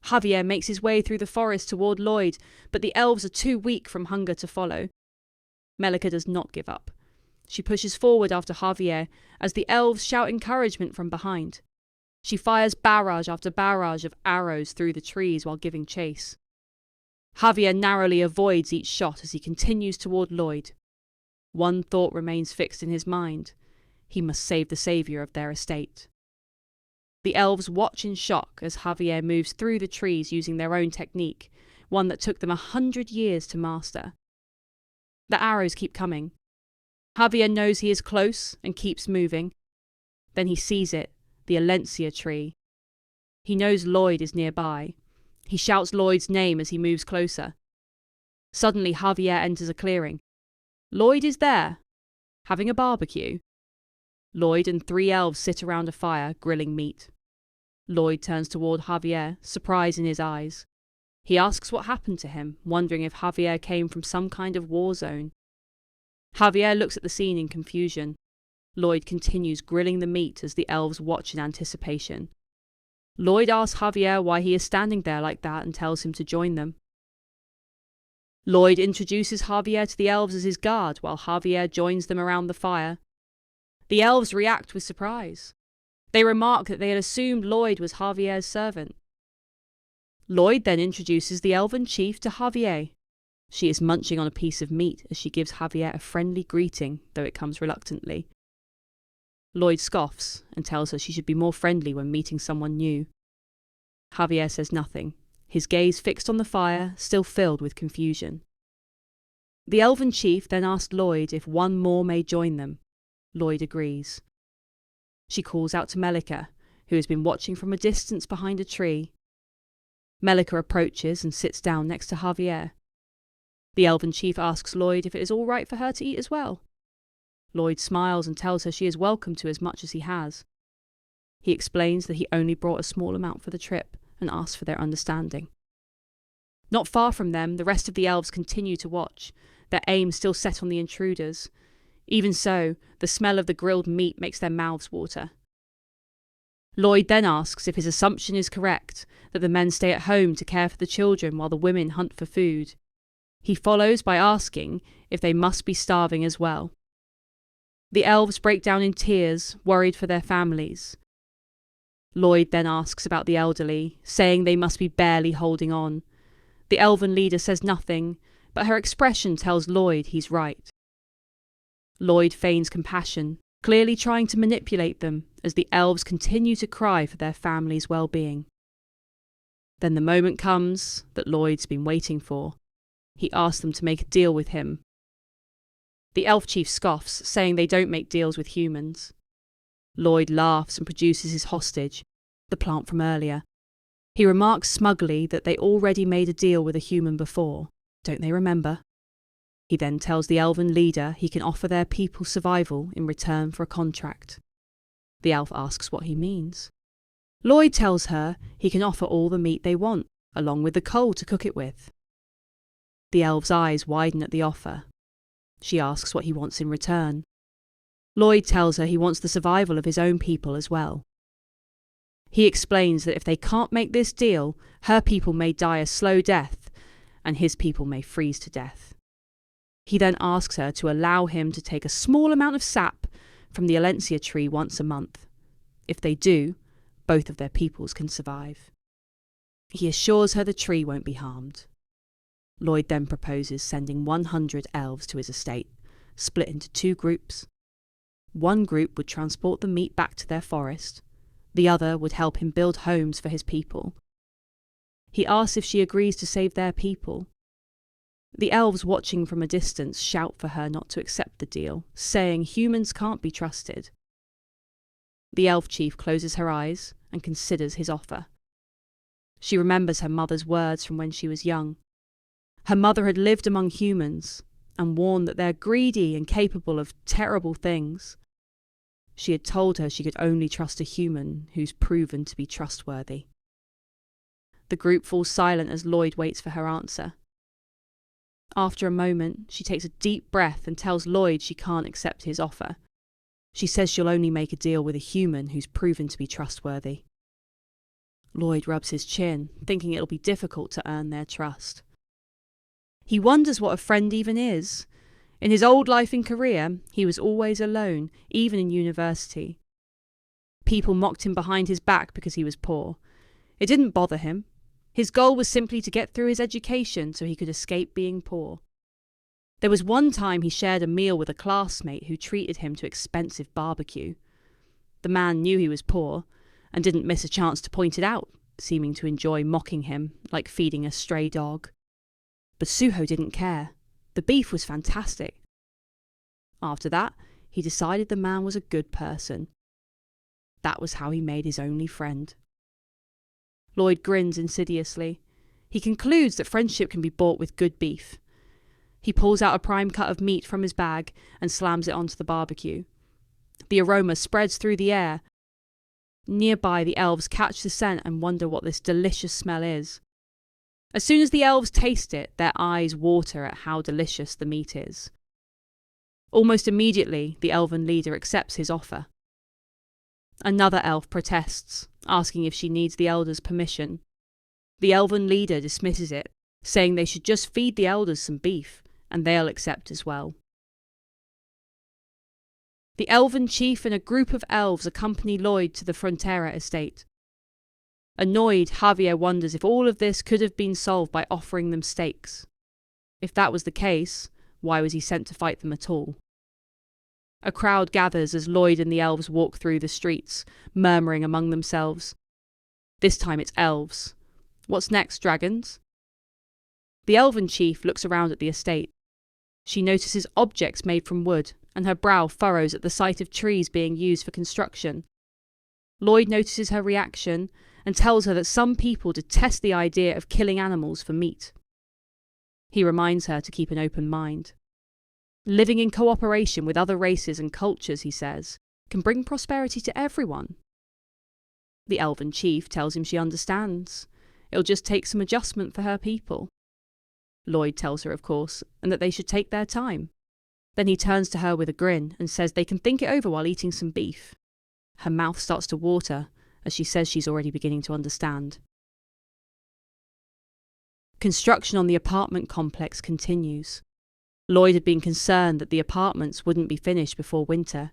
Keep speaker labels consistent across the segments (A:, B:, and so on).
A: Javier makes his way through the forest toward Lloyd, but the elves are too weak from hunger to follow. Melika does not give up. She pushes forward after Javier as the elves shout encouragement from behind. She fires barrage after barrage of arrows through the trees while giving chase. Javier narrowly avoids each shot as he continues toward Lloyd. One thought remains fixed in his mind. He must save the saviour of their estate. The elves watch in shock as Javier moves through the trees using their own technique, one that took them 100 years to master. The arrows keep coming. Javier knows he is close and keeps moving. Then he sees it, the Alencia tree. He knows Lloyd is nearby. He shouts Lloyd's name as he moves closer. Suddenly Javier enters a clearing. Lloyd is there, having a barbecue. Lloyd and 3 elves sit around a fire, grilling meat. Lloyd turns toward Javier, surprise in his eyes. He asks what happened to him, wondering if Javier came from some kind of war zone. Javier looks at the scene in confusion. Lloyd continues grilling the meat as the elves watch in anticipation. Lloyd asks Javier why he is standing there like that and tells him to join them. Lloyd introduces Javier to the elves as his guard while Javier joins them around the fire. The elves react with surprise. They remark that they had assumed Lloyd was Javier's servant. Lloyd then introduces the elven chief to Javier. She is munching on a piece of meat as she gives Javier a friendly greeting, though it comes reluctantly. Lloyd scoffs and tells her she should be more friendly when meeting someone new. Javier says nothing, his gaze fixed on the fire, still filled with confusion. The elven chief then asks Lloyd if one more may join them. Lloyd agrees. She calls out to Melika, who has been watching from a distance behind a tree. Melika approaches and sits down next to Javier. The elven chief asks Lloyd if it is all right for her to eat as well. Lloyd smiles and tells her she is welcome to as much as he has. He explains that he only brought a small amount for the trip and asks for their understanding. Not far from them, the rest of the elves continue to watch, their aim still set on the intruders. Even so, the smell of the grilled meat makes their mouths water. Lloyd then asks if his assumption is correct, that the men stay at home to care for the children while the women hunt for food. He follows by asking if they must be starving as well. The elves break down in tears, worried for their families. Lloyd then asks about the elderly, saying they must be barely holding on. The elven leader says nothing, but her expression tells Lloyd he's right. Lloyd feigns compassion, clearly trying to manipulate them as the elves continue to cry for their family's well-being. Then the moment comes that Lloyd's been waiting for. He asks them to make a deal with him. The elf chief scoffs, saying they don't make deals with humans. Lloyd laughs and produces his hostage, the plant from earlier. He remarks smugly that they already made a deal with a human before. Don't they remember? He then tells the elven leader he can offer their people survival in return for a contract. The elf asks what he means. Lloyd tells her he can offer all the meat they want, along with the coal to cook it with. The elf's eyes widen at the offer. She asks what he wants in return. Lloyd tells her he wants the survival of his own people as well. He explains that if they can't make this deal, her people may die a slow death, and his people may freeze to death. He then asks her to allow him to take a small amount of sap from the Alencia tree once a month. If they do, both of their peoples can survive. He assures her the tree won't be harmed. Lloyd then proposes sending 100 elves to his estate, split into 2 groups. One group would transport the meat back to their forest. The other would help him build homes for his people. He asks if she agrees to save their people. The elves watching from a distance shout for her not to accept the deal, saying humans can't be trusted. The elf chief closes her eyes and considers his offer. She remembers her mother's words from when she was young. Her mother had lived among humans and warned that they're greedy and capable of terrible things. She had told her she could only trust a human who's proven to be trustworthy. The group falls silent as Lloyd waits for her answer. After a moment, she takes a deep breath and tells Lloyd she can't accept his offer. She says she'll only make a deal with a human who's proven to be trustworthy. Lloyd rubs his chin, thinking it'll be difficult to earn their trust. He wonders what a friend even is. In his old life in Korea, he was always alone, even in university. People mocked him behind his back because he was poor. It didn't bother him. His goal was simply to get through his education so he could escape being poor. There was one time he shared a meal with a classmate who treated him to expensive barbecue. The man knew he was poor and didn't miss a chance to point it out, seeming to enjoy mocking him like feeding a stray dog. But Suho didn't care. The beef was fantastic. After that, he decided the man was a good person. That was how he made his only friend. Lloyd grins insidiously. He concludes that friendship can be bought with good beef. He pulls out a prime cut of meat from his bag and slams it onto the barbecue. The aroma spreads through the air. Nearby, the elves catch the scent and wonder what this delicious smell is. As soon as the elves taste it, their eyes water at how delicious the meat is. Almost immediately, the elven leader accepts his offer. Another elf protests, asking if she needs the elders' permission. The elven leader dismisses it, saying they should just feed the elders some beef, and they'll accept as well. The elven chief and a group of elves accompany Lloyd to the Frontera estate. Annoyed, Javier wonders if all of this could have been solved by offering them stakes. If that was the case, why was he sent to fight them at all? A crowd gathers as Lloyd and the elves walk through the streets, murmuring among themselves. This time it's elves. What's next, dragons? The elven chief looks around at the estate. She notices objects made from wood, and her brow furrows at the sight of trees being used for construction. Lloyd notices her reaction and tells her that some people detest the idea of killing animals for meat. He reminds her to keep an open mind. Living in cooperation with other races and cultures, he says, can bring prosperity to everyone. The elven chief tells him she understands. It'll just take some adjustment for her people. Lloyd tells her, of course, and that they should take their time. Then he turns to her with a grin and says they can think it over while eating some beef. Her mouth starts to water as she says she's already beginning to understand. Construction on the apartment complex continues. Lloyd had been concerned that the apartments wouldn't be finished before winter.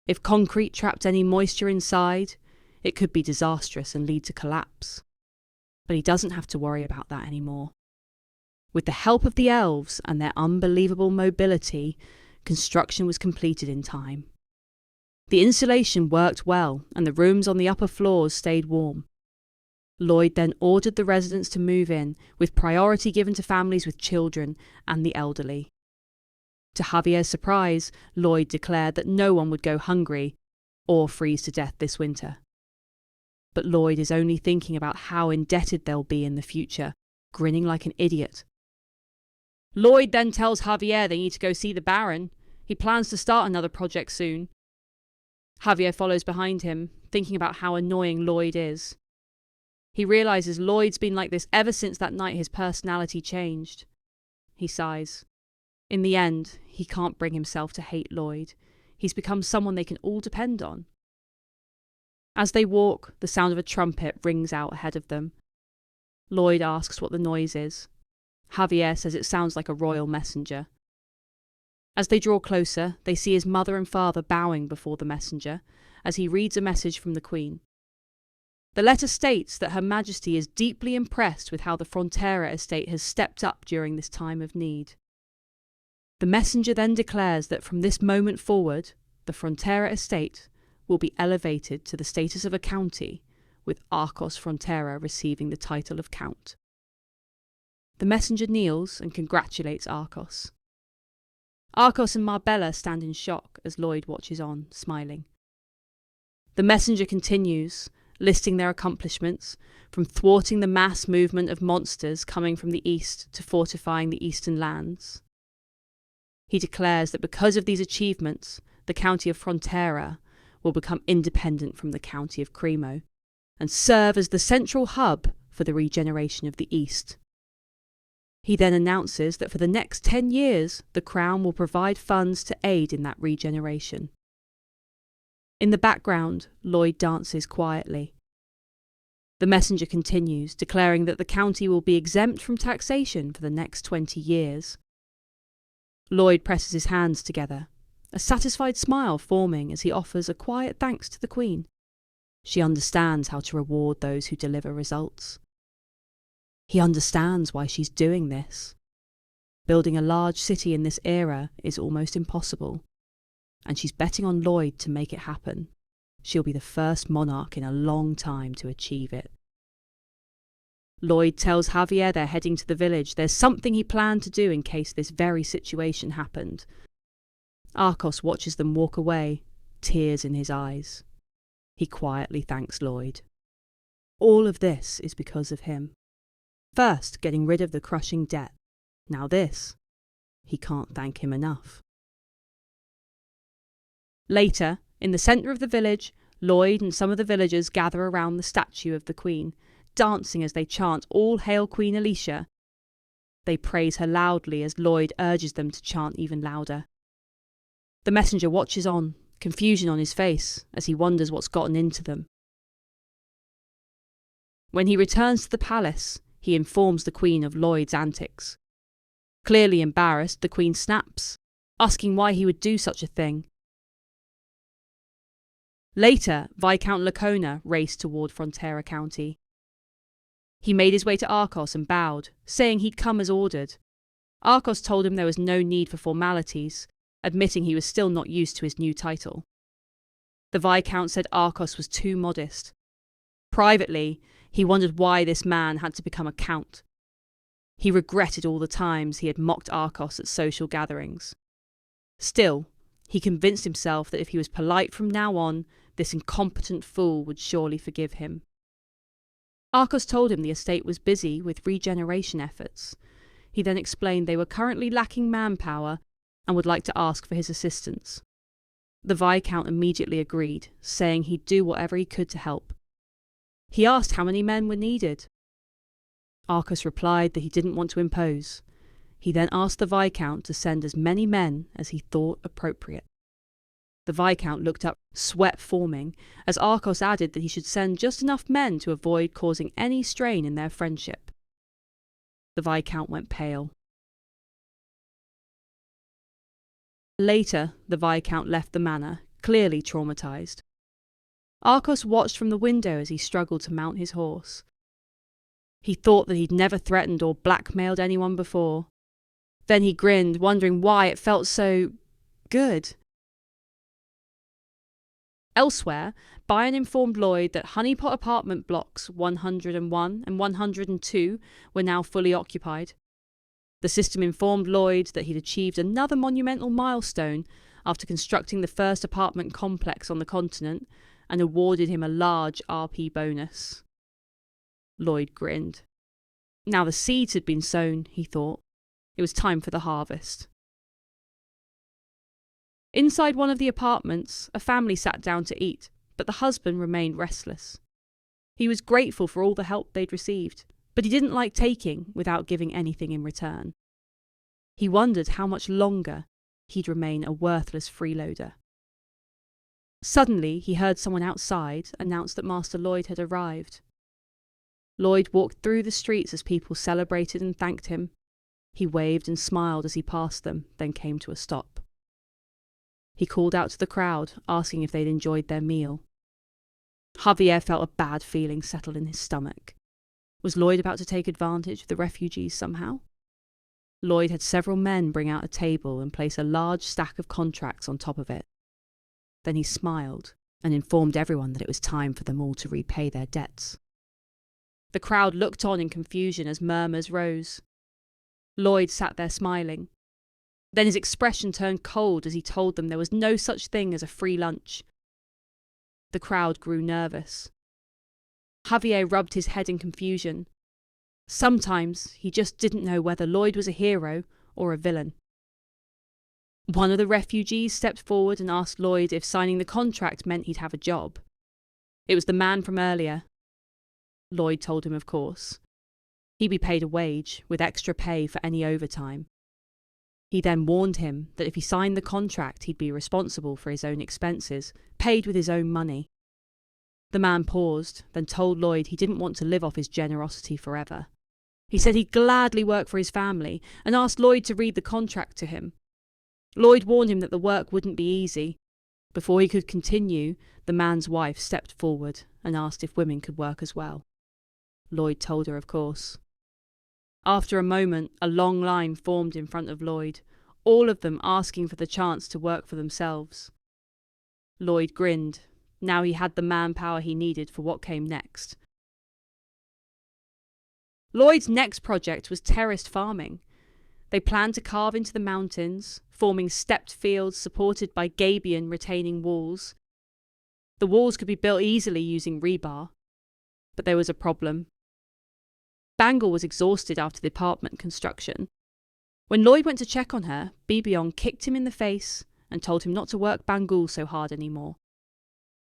A: If concrete trapped any moisture inside, it could be disastrous and lead to collapse. But he doesn't have to worry about that anymore. With the help of the elves and their unbelievable mobility, construction was completed in time. The insulation worked well, and the rooms on the upper floors stayed warm. Lloyd then ordered the residents to move in, with priority given to families with children and the elderly. To Javier's surprise, Lloyd declared that no one would go hungry or freeze to death this winter. But Lloyd is only thinking about how indebted they'll be in the future, grinning like an idiot. Lloyd then tells Javier they need to go see the Baron. He plans to start another project soon. Javier follows behind him, thinking about how annoying Lloyd is. He realises Lloyd's been like this ever since that night his personality changed. He sighs. In the end, he can't bring himself to hate Lloyd. He's become someone they can all depend on. As they walk, the sound of a trumpet rings out ahead of them. Lloyd asks what the noise is. Javier says it sounds like a royal messenger. As they draw closer, they see his mother and father bowing before the messenger as he reads a message from the Queen. The letter states that Her Majesty is deeply impressed with how the Frontera estate has stepped up during this time of need. The messenger then declares that from this moment forward, the Frontera estate will be elevated to the status of a county, with Arcos Frontera receiving the title of Count. The messenger kneels and congratulates Arcos. Arcos and Marbella stand in shock as Lloyd watches on, smiling. The messenger continues, listing their accomplishments, from thwarting the mass movement of monsters coming from the east to fortifying the eastern lands. He declares that because of these achievements, the county of Frontera will become independent from the county of Cremo, and serve as the central hub for the regeneration of the east. He then announces that for the next 10 years, the Crown will provide funds to aid in that regeneration. In the background, Lloyd dances quietly. The messenger continues, declaring that the county will be exempt from taxation for the next 20 years. Lloyd presses his hands together, a satisfied smile forming as he offers a quiet thanks to the Queen. She understands how to reward those who deliver results. He understands why she's doing this. Building a large city in this era is almost impossible, and she's betting on Lloyd to make it happen. She'll be the first monarch in a long time to achieve it. Lloyd tells Javier they're heading to the village. There's something he planned to do in case this very situation happened. Arcos watches them walk away, tears in his eyes. He quietly thanks Lloyd. All of this is because of him. First, getting rid of the crushing debt. Now this. He can't thank him enough. Later, in the centre of the village, Lloyd and some of the villagers gather around the statue of the Queen, dancing as they chant "All Hail Queen Alicia." They praise her loudly as Lloyd urges them to chant even louder. The messenger watches on, confusion on his face, as he wonders what's gotten into them. When he returns to the palace, he informs the Queen of Lloyd's antics. Clearly embarrassed, the Queen snaps, asking why he would do such a thing. Later, Viscount Lacona raced toward Frontera County. He made his way to Arcos and bowed, saying he'd come as ordered. Arcos told him there was no need for formalities, admitting he was still not used to his new title. The Viscount said Arcos was too modest. Privately, he wondered why this man had to become a count. He regretted all the times he had mocked Arcos at social gatherings. Still, he convinced himself that if he was polite from now on, this incompetent fool would surely forgive him. Arcos told him the estate was busy with regeneration efforts. He then explained they were currently lacking manpower and would like to ask for his assistance. The Viscount immediately agreed, saying he'd do whatever he could to help. He asked how many men were needed. Arcos replied that he didn't want to impose. He then asked the Viscount to send as many men as he thought appropriate. The Viscount looked up, sweat forming, as Arcos added that he should send just enough men to avoid causing any strain in their friendship. The Viscount went pale. Later, the Viscount left the manor, clearly traumatised. Arcos watched from the window as he struggled to mount his horse. He thought that he'd never threatened or blackmailed anyone before. Then he grinned, wondering why it felt so good. Elsewhere, Byron informed Lloyd that Honeypot apartment blocks 101 and 102 were now fully occupied. The system informed Lloyd that he'd achieved another monumental milestone after constructing the first apartment complex on the continent and awarded him a large RP bonus. Lloyd grinned. Now the seeds had been sown, he thought. It was time for the harvest. Inside one of the apartments, a family sat down to eat, but the husband remained restless. He was grateful for all the help they'd received, but he didn't like taking without giving anything in return. He wondered how much longer he'd remain a worthless freeloader. Suddenly, he heard someone outside announce that Master Lloyd had arrived. Lloyd walked through the streets as people celebrated and thanked him. He waved and smiled as he passed them, then came to a stop. He called out to the crowd, asking if they'd enjoyed their meal. Javier felt a bad feeling settle in his stomach. Was Lloyd about to take advantage of the refugees somehow? Lloyd had several men bring out a table and place a large stack of contracts on top of it. Then he smiled and informed everyone that it was time for them all to repay their debts. The crowd looked on in confusion as murmurs rose. Lloyd sat there smiling. Then his expression turned cold as he told them there was no such thing as a free lunch. The crowd grew nervous. Javier rubbed his head in confusion. Sometimes he just didn't know whether Lloyd was a hero or a villain. One of the refugees stepped forward and asked Lloyd if signing the contract meant he'd have a job. It was the man from earlier. Lloyd told him, of course. He'd be paid a wage, with extra pay for any overtime. He then warned him that if he signed the contract, he'd be responsible for his own expenses, paid with his own money. The man paused, then told Lloyd he didn't want to live off his generosity forever. He said he'd gladly work for his family and asked Lloyd to read the contract to him. Lloyd warned him that the work wouldn't be easy. Before he could continue, the man's wife stepped forward and asked if women could work as well. Lloyd told her, of course. After a moment, a long line formed in front of Lloyd, all of them asking for the chance to work for themselves. Lloyd grinned. Now he had the manpower he needed for what came next. Lloyd's next project was terraced farming. They planned to carve into the mountains, forming stepped fields supported by gabion retaining walls. The walls could be built easily using rebar. But there was a problem. Bangle was exhausted after the apartment construction. When Lloyd went to check on her, Bibion kicked him in the face and told him not to work Bangle so hard anymore.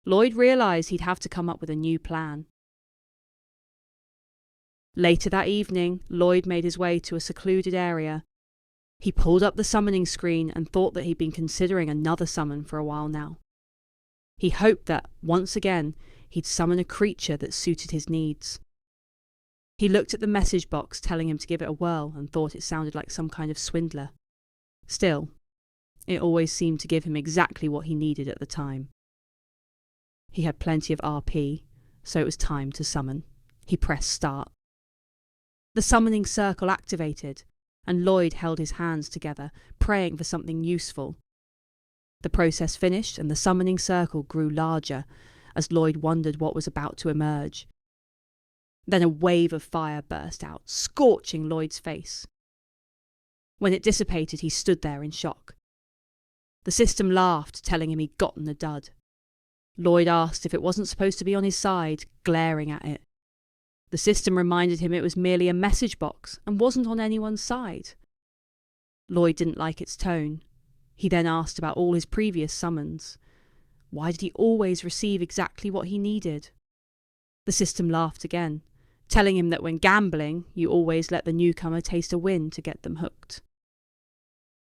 A: Lloyd realised he'd have to come up with a new plan. Later that evening, Lloyd made his way to a secluded area. He pulled up the summoning screen and thought that he'd been considering another summon for a while now. He hoped that, once again, he'd summon a creature that suited his needs. He looked at the message box telling him to give it a whirl and thought it sounded like some kind of swindler. Still, it always seemed to give him exactly what he needed at the time. He had plenty of RP, so it was time to summon. He pressed start. The summoning circle activated, and Lloyd held his hands together, praying for something useful. The process finished, and the summoning circle grew larger as Lloyd wondered what was about to emerge. Then a wave of fire burst out, scorching Lloyd's face. When it dissipated, he stood there in shock. The system laughed, telling him he'd gotten the dud. Lloyd asked if it wasn't supposed to be on his side, glaring at it. The system reminded him it was merely a message box and wasn't on anyone's side. Lloyd didn't like its tone. He then asked about all his previous summons. Why did he always receive exactly what he needed? The system laughed again, telling him that when gambling, you always let the newcomer taste a win to get them hooked.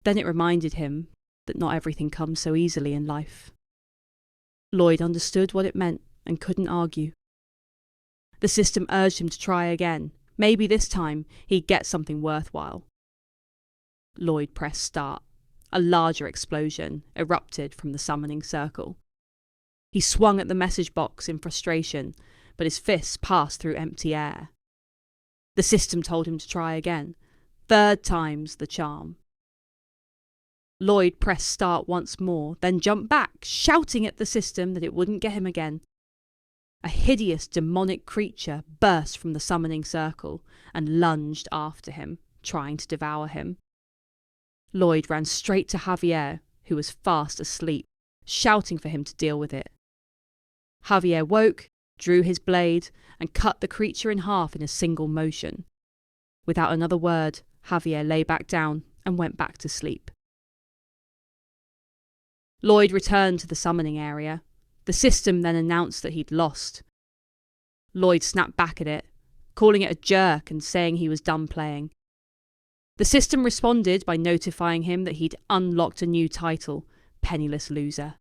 A: Then it reminded him that not everything comes so easily in life. Lloyd understood what it meant and couldn't argue. The system urged him to try again. Maybe this time he'd get something worthwhile. Lloyd pressed start. A larger explosion erupted from the summoning circle. He swung at the message box in frustration, but his fists passed through empty air. The system told him to try again. 3rd time's the charm. Lloyd pressed start once more, then jumped back, shouting at the system that it wouldn't get him again. A hideous demonic creature burst from the summoning circle and lunged after him, trying to devour him. Lloyd ran straight to Javier, who was fast asleep, shouting for him to deal with it. Javier woke, drew his blade, and cut the creature in half in a single motion. Without another word, Javier lay back down and went back to sleep. Lloyd returned to the summoning area. The system then announced that he'd lost. Lloyd snapped back at it, calling it a jerk and saying he was done playing. The system responded by notifying him that he'd unlocked a new title, Penniless Loser.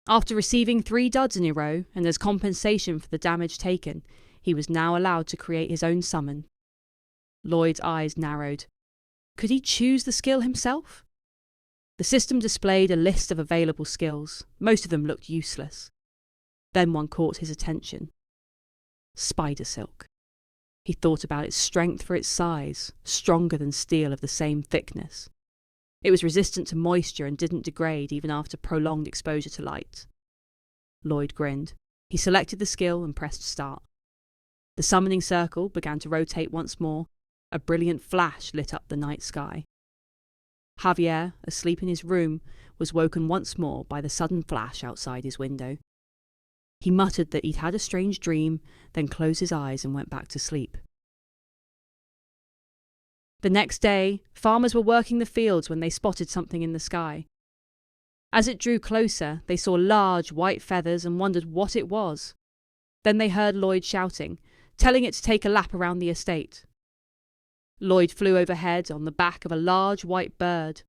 A: After receiving 3 duds in a row, and as compensation for the damage taken, he was now allowed to create his own summon. Lloyd's eyes narrowed. Could he choose the skill himself? The system displayed a list of available skills. Most of them looked useless. Then one caught his attention. Spider silk. He thought about its strength for its size, stronger than steel of the same thickness. It was resistant to moisture and didn't degrade even after prolonged exposure to light. Lloyd grinned. He selected the skill and pressed start. The summoning circle began to rotate once more. A brilliant flash lit up the night sky. Javier, asleep in his room, was woken once more by the sudden flash outside his window. He muttered that he'd had a strange dream, then closed his eyes and went back to sleep. The next day, farmers were working the fields when they spotted something in the sky. As it drew closer, they saw large white feathers and wondered what it was. Then they heard Lloyd shouting, telling it to take a lap around the estate. Lloyd flew overhead on the back of a large white bird.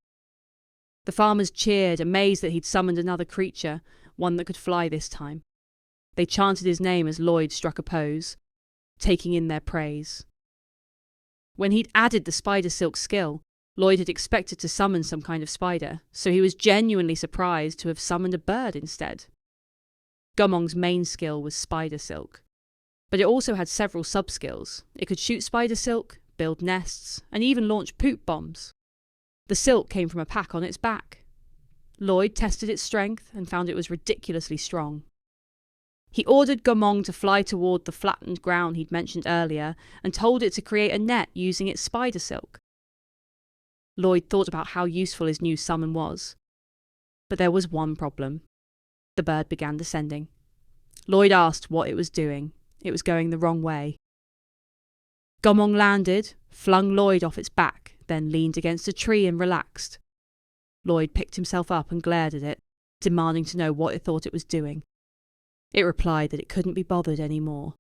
A: The farmers cheered, amazed that he'd summoned another creature, one that could fly this time. They chanted his name as Lloyd struck a pose, taking in their praise. When he'd added the spider silk skill, Lloyd had expected to summon some kind of spider, so he was genuinely surprised to have summoned a bird instead. Gumong's main skill was spider silk, but it also had several sub-skills. It could shoot spider silk, build nests, and even launch poop bombs. The silk came from a pack on its back. Lloyd tested its strength and found it was ridiculously strong. He ordered Gumong to fly toward the flattened ground he'd mentioned earlier and told it to create a net using its spider silk. Lloyd thought about how useful his new summon was. But there was one problem. The bird began descending. Lloyd asked what it was doing. It was going the wrong way. Gumong landed, flung Lloyd off its back, then leaned against a tree and relaxed. Lloyd picked himself up and glared at it, demanding to know what it thought it was doing. It replied that it couldn't be bothered anymore.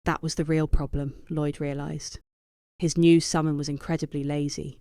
A: That was the real problem, Lloyd realised. His new summon was incredibly lazy.